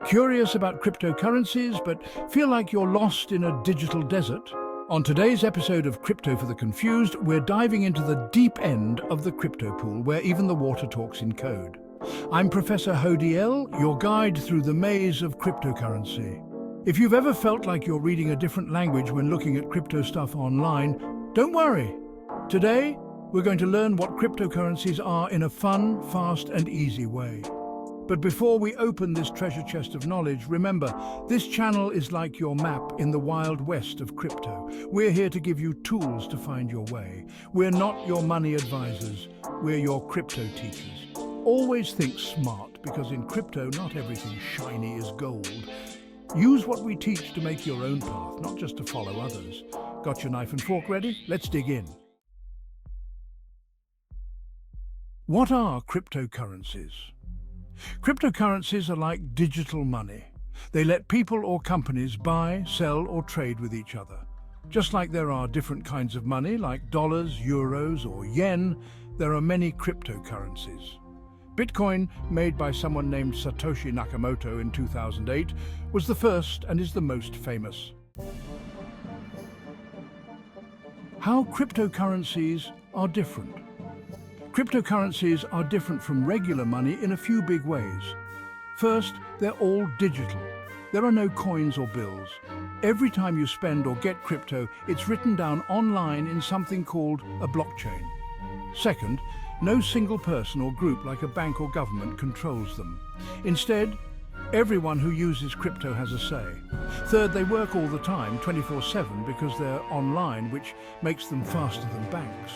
Curious about cryptocurrencies, but feel like you're lost in a digital desert? On today's episode of Crypto for the Confused, we're diving into the deep end of the crypto pool, where even the water talks in code. I'm Professor HODL, your guide through the maze of cryptocurrency. If you've ever felt like you're reading a different language when looking at crypto stuff online, don't worry. Today, we're going to learn what cryptocurrencies are in a fun, fast, and easy way. But before we open this treasure chest of knowledge, remember, this channel is like your map in the wild west of crypto. We're here to give you tools to find your way. We're not your money advisors, we're your crypto teachers. Always think smart, because in crypto, not everything shiny is gold. Use what we teach to make your own path, not just to follow others. Got your knife and fork ready? Let's dig in. What are cryptocurrencies? Cryptocurrencies are like digital money. They let people or companies buy, sell, or trade with each other. Just like there are different kinds of money, like dollars, euros, or yen, there are many cryptocurrencies. Bitcoin, made by someone named Satoshi Nakamoto in 2008, was the first and is the most famous. How cryptocurrencies are different. Cryptocurrencies are different from regular money in a few big ways. First, they're all digital. There are no coins or bills. Every time you spend or get crypto, it's written down online in something called a blockchain. Second, no single person or group like a bank or government controls them. Instead, everyone who uses crypto has a say. Third, they work all the time, 24/7, because they're online, which makes them faster than banks.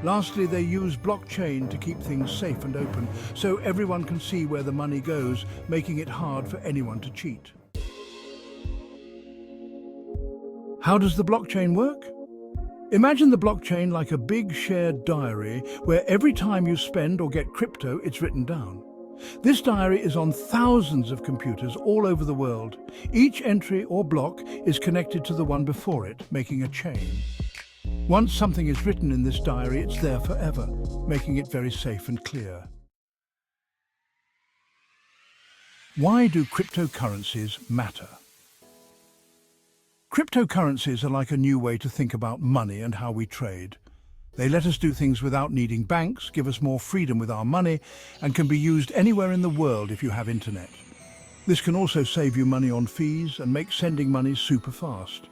Lastly, they use blockchain to keep things safe and open, so everyone can see where the money goes, making it hard for anyone to cheat. How does the blockchain work? Imagine the blockchain like a big shared diary where every time you spend or get crypto, it's written down. This diary is on thousands of computers all over the world. Each entry or block is connected to the one before it, making a chain. Once something is written in this diary, it's there forever, making it very safe and clear. Why do cryptocurrencies matter? Cryptocurrencies are like a new way to think about money and how we trade. They let us do things without needing banks, give us more freedom with our money, and can be used anywhere in the world if you have internet. This can also save you money on fees and make sending money super fast.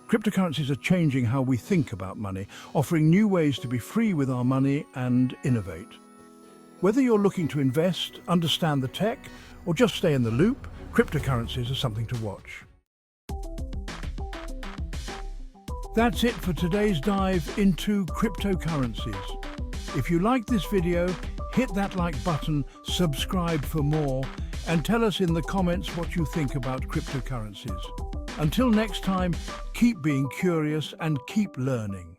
Cryptocurrencies are changing how we think about money, offering new ways to be free with our money and innovate. Whether you're looking to invest, understand the tech, or just stay in the loop, cryptocurrencies are something to watch. That's it for today's dive into cryptocurrencies. If you liked this video, hit that like button, subscribe for more, and tell us in the comments what you think about cryptocurrencies. Until next time, keep being curious and keep learning.